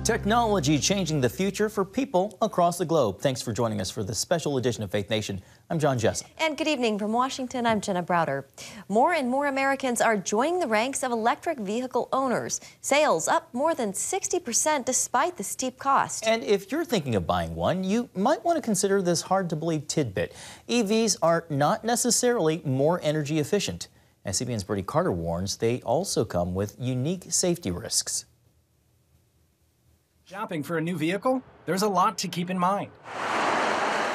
Technology changing the future for people across the globe. Thanks for joining us for this special edition of Faith Nation. I'm John Jessup. And good evening from Washington. I'm Jenna Browder. More and more Americans are joining the ranks of electric vehicle owners. Sales up more than 60% despite the steep cost. And if you're thinking of buying one, you might want to consider this hard-to-believe tidbit. EVs are not necessarily more energy efficient. As CBN's Bertie Carter warns, they also come with unique safety risks. Shopping for a new vehicle? There's a lot to keep in mind.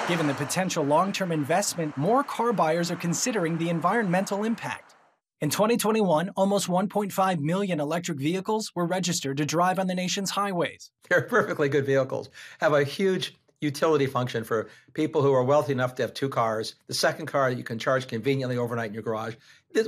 Given the potential long-term investment, more car buyers are considering the environmental impact. In 2021, almost 1.5 million electric vehicles were registered to drive on the nation's highways. They're perfectly good vehicles, have a huge utility function for people who are wealthy enough to have two cars, the second car that you can charge conveniently overnight in your garage.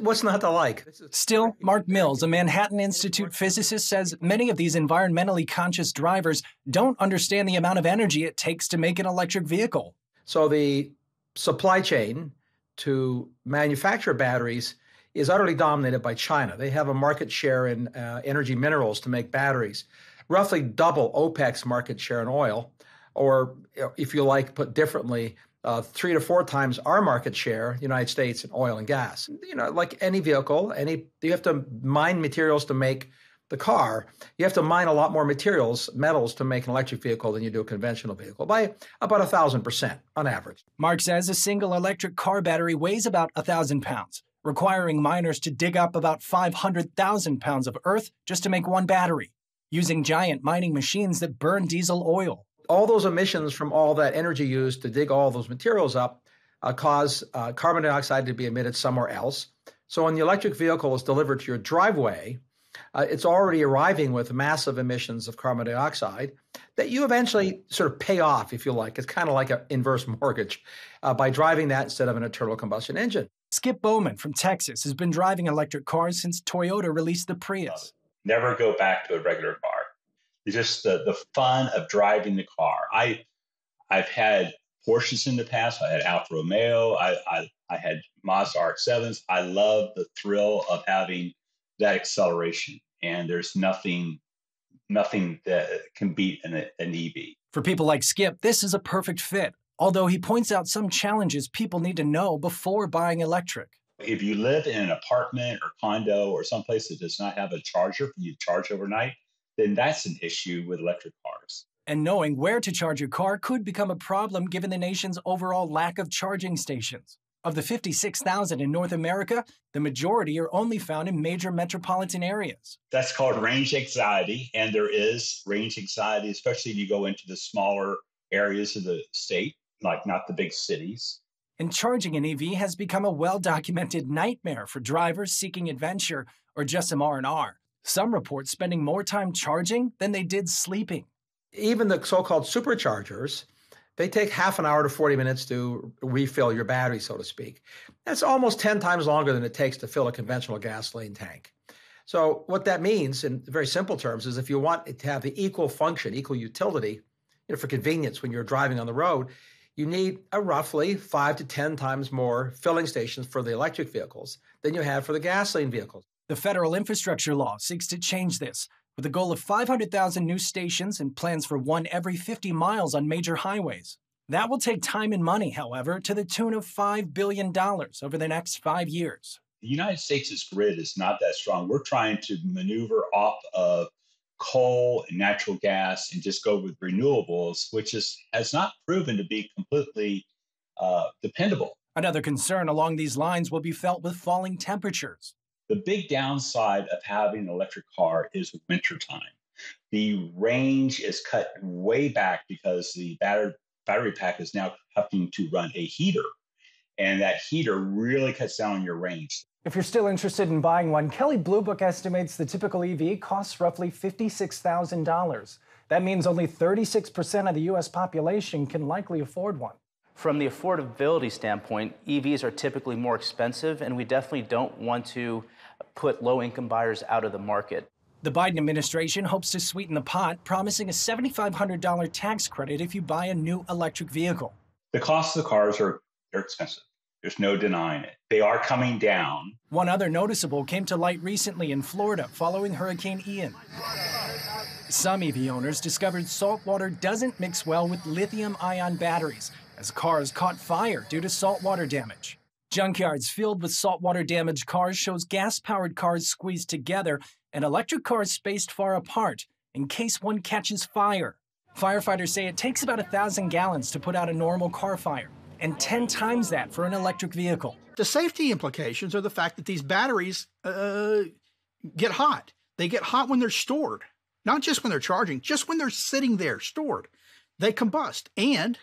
What's not to like? Still, Mark Mills, a Manhattan Institute physicist, says many of these environmentally conscious drivers don't understand the amount of energy it takes to make an electric vehicle. So the supply chain to manufacture batteries is utterly dominated by China. They have a market share in energy minerals to make batteries, roughly double OPEC's market share in oil, or if you like, put differently, 3 to 4 times our market share, United States, in oil and gas. You know, like any vehicle, you have to mine materials to make the car. You have to mine a lot more metals to make an electric vehicle than you do a conventional vehicle, by about 1,000% on average. Mark says a single electric car battery weighs about 1,000 pounds, requiring miners to dig up about 500,000 pounds of earth just to make one battery, using giant mining machines that burn diesel oil. All those emissions from all that energy used to dig all those materials up cause carbon dioxide to be emitted somewhere else. So when the electric vehicle is delivered to your driveway, it's already arriving with massive emissions of carbon dioxide that you eventually sort of pay off, if you like. It's kind of like an inverse mortgage by driving that instead of an internal combustion engine. Skip Bowman from Texas has been driving electric cars since Toyota released the Prius. Never go back to a regular car. It's just the fun of driving the car. I've had Porsches in the past. I had Alfa Romeo. I had Mazda RX-7s. I love the thrill of having that acceleration, and there's nothing that can beat an EV. For people like Skip, this is a perfect fit, although he points out some challenges people need to know before buying electric. If you live in an apartment or condo or someplace that does not have a charger for you to charge overnight, then that's an issue with electric cars. And knowing where to charge your car could become a problem given the nation's overall lack of charging stations. Of the 56,000 in North America, the majority are only found in major metropolitan areas. That's called range anxiety, and there is range anxiety, especially if you go into the smaller areas of the state, like not the big cities. And charging an EV has become a well-documented nightmare for drivers seeking adventure or just some R&R. Some report spending more time charging than they did sleeping. Even the so-called superchargers, they take half an hour to 40 minutes to refill your battery, so to speak. That's almost 10 times longer than it takes to fill a conventional gasoline tank. So what that means, in very simple terms, is if you want it to have the equal function, equal utility, for convenience when you're driving on the road, you need a roughly 5 to 10 times more filling stations for the electric vehicles than you have for the gasoline vehicles. The federal infrastructure law seeks to change this, with a goal of 500,000 new stations and plans for one every 50 miles on major highways. That will take time and money, however, to the tune of $5 billion over the next 5 years. The United States' grid is not that strong. We're trying to maneuver off of coal and natural gas and just go with renewables, which has not proven to be completely dependable. Another concern along these lines will be felt with falling temperatures. The big downside of having an electric car is wintertime. The range is cut way back because the battery pack is now having to run a heater, and that heater really cuts down on your range. If you're still interested in buying one, Kelley Blue Book estimates the typical EV costs roughly $56,000. That means only 36% of the U.S. population can likely afford one. From the affordability standpoint, EVs are typically more expensive, and we definitely don't want to put low-income buyers out of the market. The Biden administration hopes to sweeten the pot, promising a $7,500 tax credit if you buy a new electric vehicle. The cost of the cars they're expensive. There's no denying it. They are coming down. One other noticeable came to light recently in Florida following Hurricane Ian. Some EV owners discovered salt water doesn't mix well with lithium-ion batteries, as cars caught fire due to saltwater damage. Junkyards filled with saltwater damaged cars shows gas-powered cars squeezed together and electric cars spaced far apart in case one catches fire. Firefighters say it takes about 1,000 gallons to put out a normal car fire, and 10 times that for an electric vehicle. The safety implications are the fact that these batteries get hot. They get hot when they're stored, not just when they're charging, just when they're sitting there stored. They combust. And,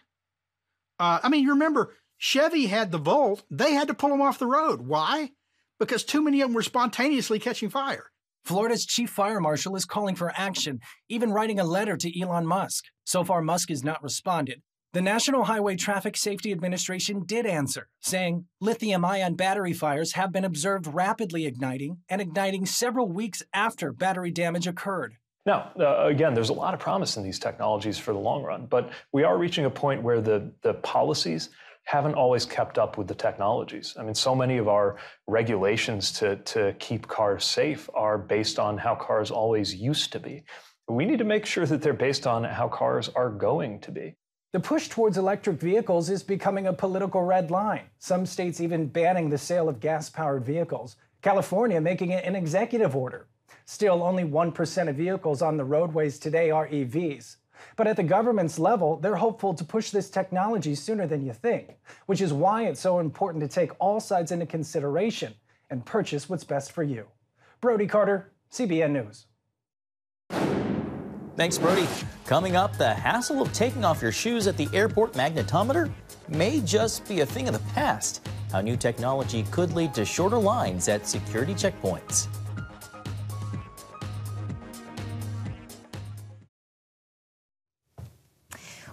you remember, Chevy had the Volt. They had to pull them off the road. Why? Because too many of them were spontaneously catching fire. Florida's chief fire marshal is calling for action, even writing a letter to Elon Musk. So far, Musk has not responded. The National Highway Traffic Safety Administration did answer, saying lithium-ion battery fires have been observed rapidly igniting and igniting several weeks after battery damage occurred. Now, again, there's a lot of promise in these technologies for the long run, but we are reaching a point where the policies haven't always kept up with the technologies. I mean, so many of our regulations to keep cars safe are based on how cars always used to be. We need to make sure that they're based on how cars are going to be. The push towards electric vehicles is becoming a political red line. Some states even banning the sale of gas-powered vehicles. California making it an executive order. Still, only 1% of vehicles on the roadways today are EVs. But at the government's level, they're hopeful to push this technology sooner than you think, which is why it's so important to take all sides into consideration and purchase what's best for you. Brody Carter, CBN News. Thanks, Brody. Coming up, the hassle of taking off your shoes at the airport magnetometer may just be a thing of the past. How new technology could lead to shorter lines at security checkpoints.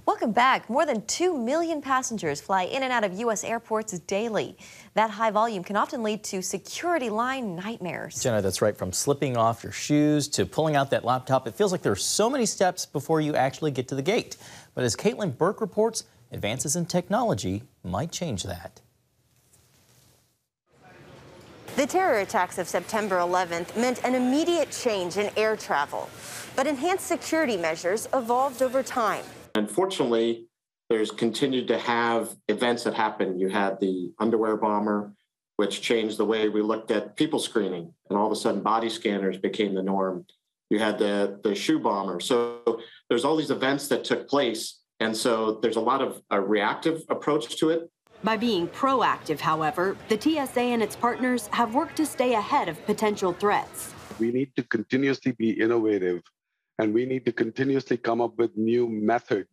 Welcome back. More than 2 million passengers fly in and out of U.S. airports daily. That high volume can often lead to security line nightmares. Jenna, that's right. From slipping off your shoes to pulling out that laptop, it feels like there are so many steps before you actually get to the gate. But as Caitlin Burke reports, advances in technology might change that. The terror attacks of September 11th meant an immediate change in air travel, but enhanced security measures evolved over time. Unfortunately, there's continued to have events that happen. You had the underwear bomber, which changed the way we looked at people screening, and all of a sudden body scanners became the norm. You had the shoe bomber. So there's all these events that took place, and so there's a lot of a reactive approach to it. By being proactive, however, the TSA and its partners have worked to stay ahead of potential threats. We need to continuously be innovative, and we need to continuously come up with new methods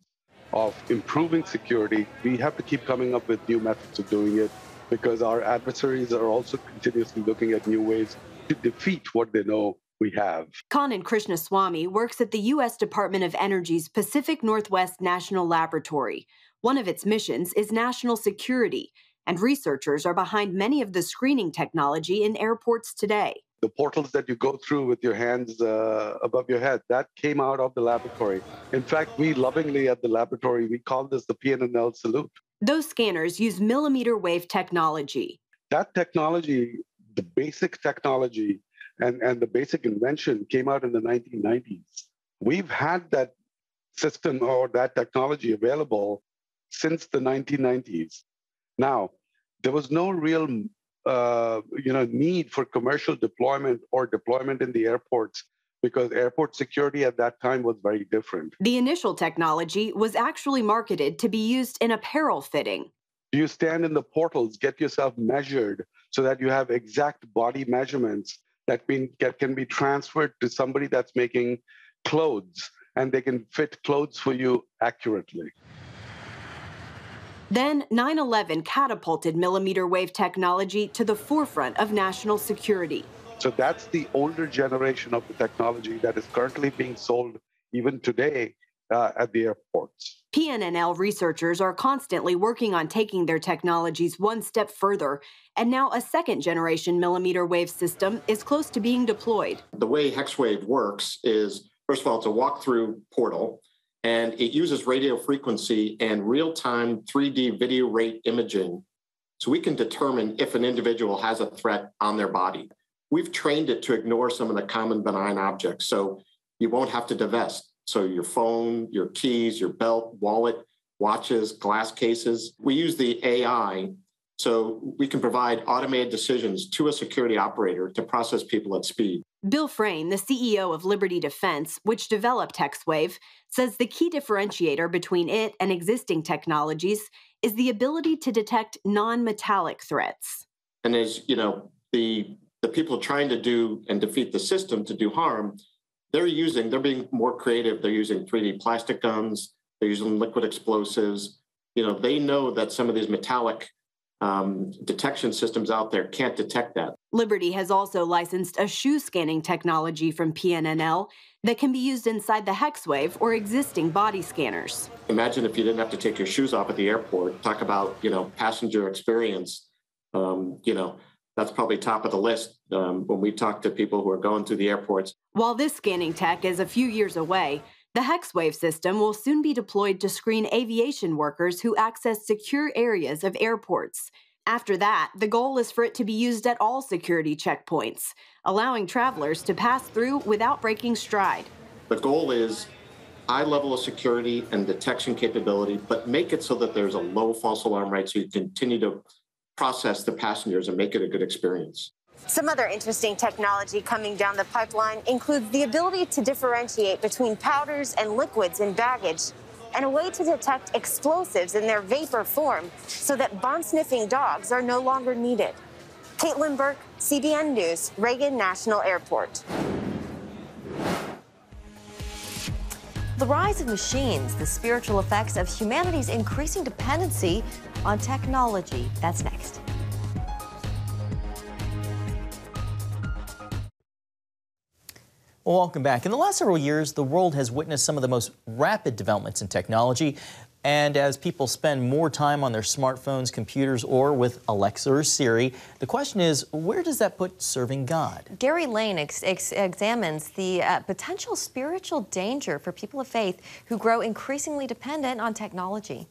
of improving security. We have to keep coming up with new methods of doing it because our adversaries are also continuously looking at new ways to defeat what they know we have. Kanan Krishnaswamy works at the U.S. Department of Energy's Pacific Northwest National Laboratory. One of its missions is national security, and researchers are behind many of the screening technology in airports today. The portals that you go through with your hands above your head, that came out of the laboratory. In fact, we lovingly at the laboratory, we call this the PNNL salute. Those scanners use millimeter wave technology. That technology, the basic technology and the basic invention came out in the 1990s. We've had that system or that technology available since the 1990s. Now, there was no real need for commercial deployment or deployment in the airports because airport security at that time was very different. The initial technology was actually marketed to be used in apparel fitting. You stand in the portals, get yourself measured so that you have exact body measurements that can be transferred to somebody that's making clothes, and they can fit clothes for you accurately. Then 9/11 catapulted millimeter wave technology to the forefront of national security. So that's the older generation of the technology that is currently being sold even today at the airports. PNNL researchers are constantly working on taking their technologies one step further, and now a second-generation millimeter wave system is close to being deployed. The way HexWave works is, first of all, it's a walk-through portal, and it uses radio frequency and real-time 3D video rate imaging so we can determine if an individual has a threat on their body. We've trained it to ignore some of the common benign objects. So you won't have to divest. So your phone, your keys, your belt, wallet, watches, glass cases, we use the AI so we can provide automated decisions to a security operator to process people at speed. Bill Frame, the CEO of Liberty Defense, which developed HexWave, says the key differentiator between it and existing technologies is the ability to detect non-metallic threats. And as you know, the people trying to do and defeat the system to do harm, they're being more creative. They're using 3D plastic guns. They're using liquid explosives. They know that some of these metallic detection systems out there can't detect that. Liberty has also licensed a shoe scanning technology from PNNL that can be used inside the HexWave or existing body scanners. Imagine if you didn't have to take your shoes off at the airport. Talk about, passenger experience. That's probably top of the list when we talk to people who are going through the airports. While this scanning tech is a few years away, the HexWave system will soon be deployed to screen aviation workers who access secure areas of airports. After that, the goal is for it to be used at all security checkpoints, allowing travelers to pass through without breaking stride. The goal is high level of security and detection capability, but make it so that there's a low false alarm rate so you continue to process the passengers and make it a good experience. Some other interesting technology coming down the pipeline includes the ability to differentiate between powders and liquids in baggage, and a way to detect explosives in their vapor form so that bomb-sniffing dogs are no longer needed. Caitlin Burke, CBN News, Reagan National Airport. The rise of machines, the spiritual effects of humanity's increasing dependency on technology. That's next. Well, welcome back. In the last several years, the world has witnessed some of the most rapid developments in technology. And as people spend more time on their smartphones, computers, or with Alexa or Siri, the question is, where does that put serving God? Gary Lane examines the potential spiritual danger for people of faith who grow increasingly dependent on technology.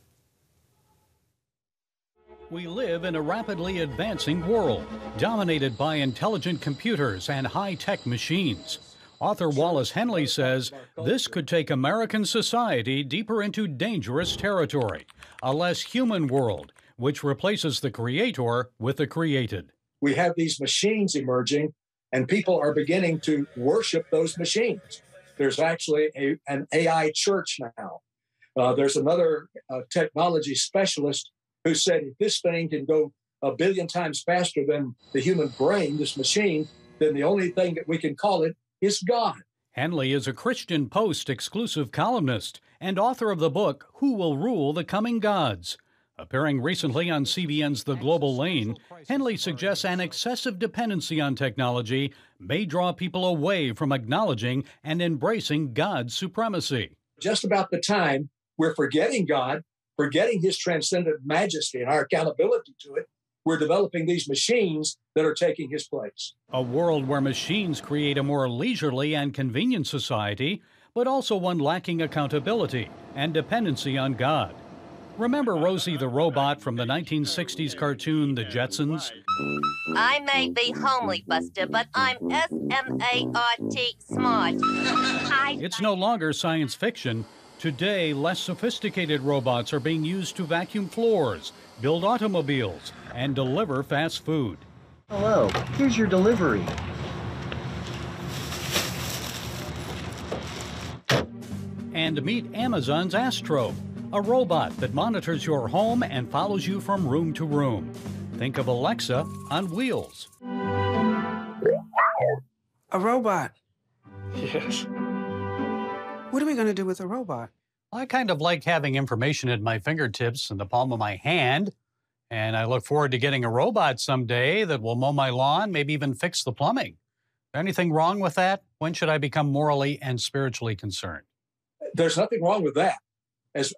We live in a rapidly advancing world, dominated by intelligent computers and high-tech machines. Author Wallace Henley says this could take American society deeper into dangerous territory, a less human world, which replaces the creator with the created. We have these machines emerging, and people are beginning to worship those machines. There's actually an AI church now. There's another technology specialist who said if this thing can go 1 billion times faster than the human brain, this machine, then the only thing that we can call it is God. Henley is a Christian Post exclusive columnist and author of the book, Who Will Rule the Coming Gods? Appearing recently on CBN's The Global Lane, Henley suggests an excessive dependency on technology may draw people away from acknowledging and embracing God's supremacy. Just about the time we're forgetting God, forgetting his transcendent majesty and our accountability to it, we're developing these machines that are taking his place. A world where machines create a more leisurely and convenient society, but also one lacking accountability and dependency on God. Remember Rosie the robot from the 1960s cartoon The Jetsons? I may be homely, Buster, but I'm S-M-A-R-T smart. It's no longer science fiction. Today, less sophisticated robots are being used to vacuum floors, build automobiles, and deliver fast food. Hello, here's your delivery. And meet Amazon's Astro, a robot that monitors your home and follows you from room to room. Think of Alexa on wheels. A robot. Yes. What are we going to do with a robot? I kind of like having information at my fingertips in the palm of my hand, and I look forward to getting a robot someday that will mow my lawn, maybe even fix the plumbing. Anything wrong with that? When should I become morally and spiritually concerned? There's nothing wrong with that, as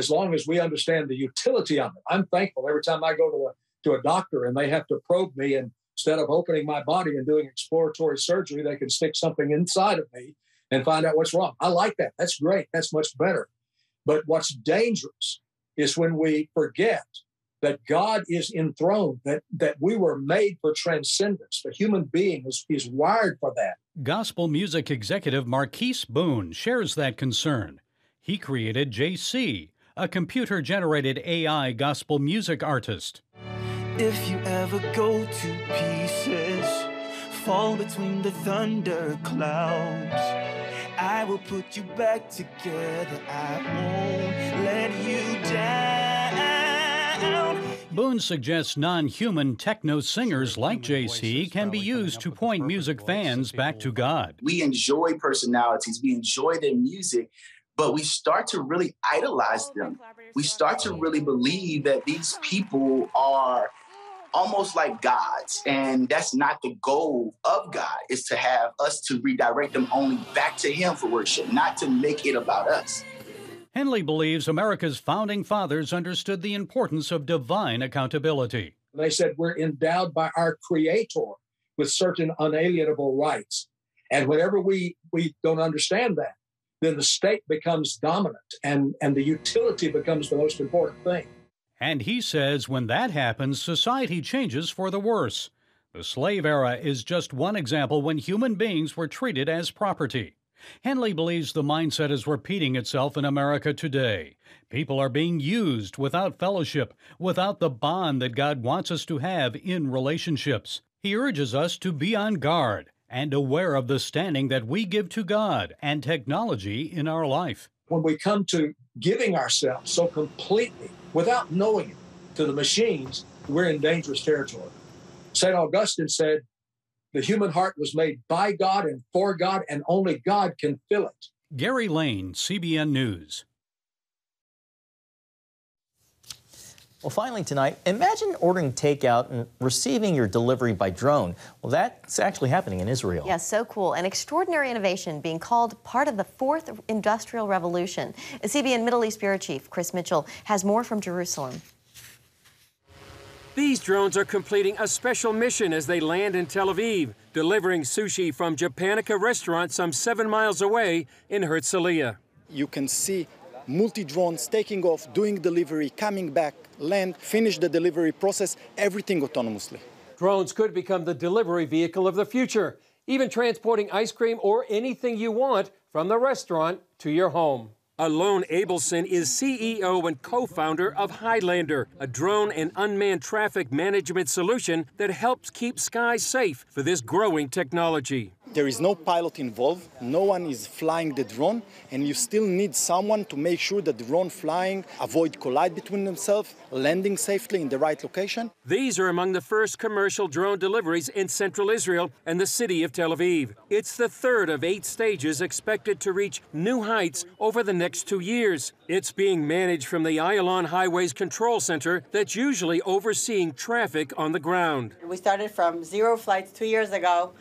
long as we understand the utility of it. I'm thankful every time I go to a doctor and they have to probe me, and instead of opening my body and doing exploratory surgery, they can stick something inside of me and find out what's wrong. I like that. That's great. That's much better. But what's dangerous is when we forget that God is enthroned, that we were made for transcendence. The human being is wired for that. Gospel music executive Marquise Boone shares that concern. He created JC, a computer-generated AI gospel music artist. If you ever go to pieces, fall between the thunder clouds, I will put you back together. I won't let you down. Boone suggests non-human techno singers like JC can be used to point music fans back to God. We enjoy personalities, we enjoy their music, but we start to really idolize them. We start to really believe that these people are almost like gods, and that's not the goal of God, is to have us to redirect them only back to Him for worship, not to make it about us. Henley believes America's founding fathers understood the importance of divine accountability. They said we're endowed by our Creator with certain unalienable rights. And whenever we don't understand that, then the state becomes dominant and the utility becomes the most important thing. And he says when that happens, society changes for the worse. The slave era is just one example when human beings were treated as property. Henley believes the mindset is repeating itself in America today. People are being used without fellowship, without the bond that God wants us to have in relationships. He urges us to be on guard and aware of the standing that we give to God and technology in our life. When we come to giving ourselves so completely, without knowing it, to the machines, we're in dangerous territory. St. Augustine said, the human heart was made by God and for God, and only God can fill it. Gary Lane, CBN News. Well, finally tonight, imagine ordering takeout and receiving your delivery by drone. Well, that's actually happening in Israel. Yes, so cool. An extraordinary innovation being called part of the fourth industrial revolution. CBN Middle East Bureau Chief Chris Mitchell has more from Jerusalem. These drones are completing a special mission as they land in Tel Aviv, delivering sushi from Japanica restaurant some 7 miles away in Herzliya. You can see multi-drones taking off, doing delivery, coming back, land, finish the delivery process, everything autonomously. Drones could become the delivery vehicle of the future, even transporting ice cream or anything you want from the restaurant to your home. Alon Abelson is CEO and co-founder of Highlander, a drone and unmanned traffic management solution that helps keep skies safe for this growing technology. There is no pilot involved, no one is flying the drone, and you still need someone to make sure that the drone flying avoid collide between themselves, landing safely in the right location. These are among the first commercial drone deliveries in central Israel and the city of Tel Aviv. It's the third of 8 stages expected to reach new heights over the next 2 years. It's being managed from the Ayalon Highways Control Center that's usually overseeing traffic on the ground. We started from 0 flights 2 years ago,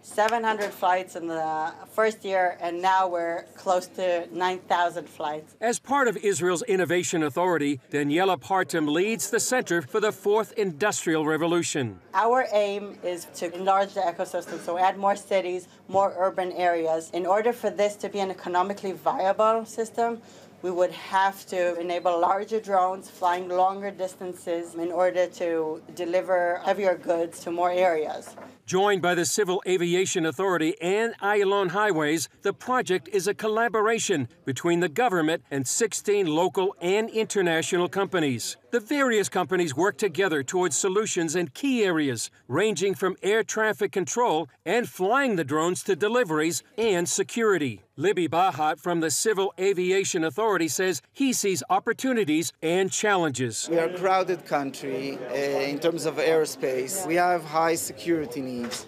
700 flights in the first year, and now we're close to 9,000 flights. As part of Israel's Innovation Authority, Daniela Partam leads the Center for the Fourth Industrial Revolution. Our aim is to enlarge the ecosystem, so add more cities, more urban areas. In order for this to be an economically viable system, we would have to enable larger drones flying longer distances in order to deliver heavier goods to more areas. Joined by the Civil Aviation Authority and Ayalon Highways, the project is a collaboration between the government and 16 local and international companies. The various companies work together towards solutions in key areas, ranging from air traffic control and flying the drones to deliveries and security. Libby Bahat from the Civil Aviation Authority says he sees opportunities and challenges. We are a crowded country in terms of airspace. We have high security needs.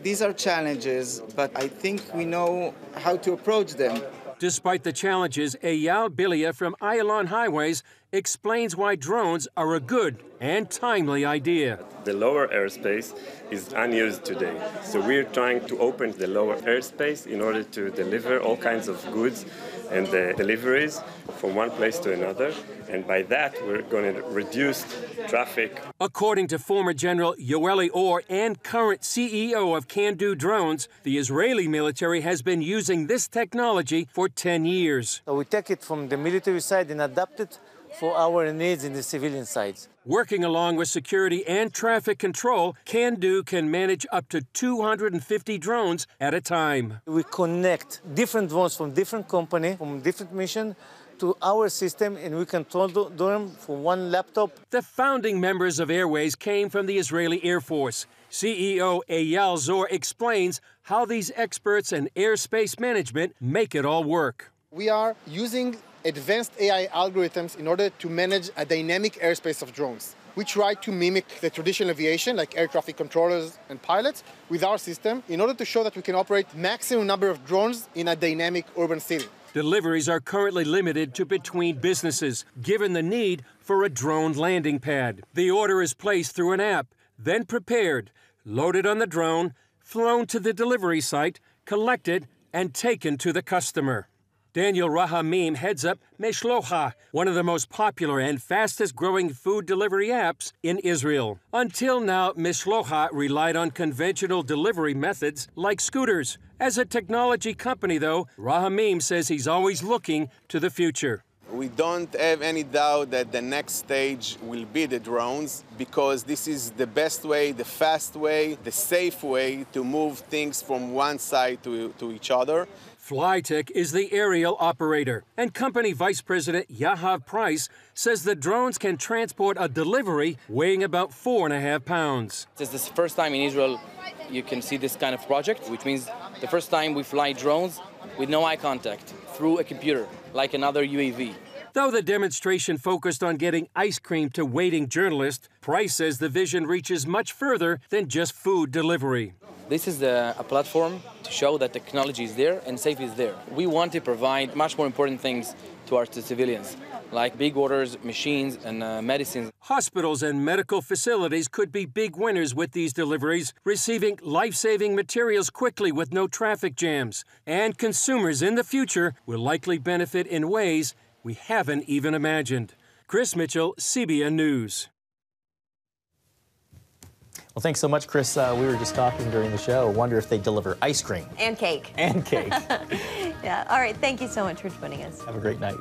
These are challenges, but I think we know how to approach them. Despite the challenges, Eyal Bilia from Ayalon Highways explains why drones are a good and timely idea. The lower airspace is unused today. So we're trying to open the lower airspace in order to deliver all kinds of goods and deliveries from one place to another. And by that, we're going to reduce traffic. According to former General Yoeli Or and current CEO of Can-Do Drones, the Israeli military has been using this technology for 10 years. So we take it from the military side and adapt it for our needs in the civilian side. Working along with security and traffic control, Can-Do can manage up to 250 drones at a time. We connect different drones from different companies, from different missions, to our system, and we control them from one laptop. The founding members of Airways came from the Israeli Air Force. CEO Eyal Zor explains how these experts in airspace management make it all work. We are using advanced AI algorithms in order to manage a dynamic airspace of drones. We try to mimic the traditional aviation, like air traffic controllers and pilots, with our system in order to show that we can operate maximum number of drones in a dynamic urban city. Deliveries are currently limited to between businesses, given the need for a drone landing pad. The order is placed through an app, then prepared, loaded on the drone, flown to the delivery site, collected, and taken to the customer. Daniel Rahamim heads up Meshlocha, one of the most popular and fastest-growing food delivery apps in Israel. Until now, Meshlocha relied on conventional delivery methods like scooters. As a technology company, though, Rahamim says he's always looking to the future. We don't have any doubt that the next stage will be the drones, because this is the best way, the fast way, the safe way to move things from one side to each other. Flytech is the aerial operator, and company vice president Yahav Price says the drones can transport a delivery weighing about 4.5 pounds. This is the first time in Israel you can see this kind of project, which means the first time we fly drones with no eye contact through a computer, like another UAV. Though the demonstration focused on getting ice cream to waiting journalists, Price says the vision reaches much further than just food delivery. This is a platform to show that technology is there and safety is there. We want to provide much more important things to our civilians, like big orders, machines, and medicines. Hospitals and medical facilities could be big winners with these deliveries, receiving life-saving materials quickly with no traffic jams. And consumers in the future will likely benefit in ways we haven't even imagined. Chris Mitchell, CBN News. Well, thanks so much, Chris. We were just talking during the show. Wonder if they deliver ice cream. And cake. And cake. Yeah. All right. Thank you so much for joining us. Have a great night.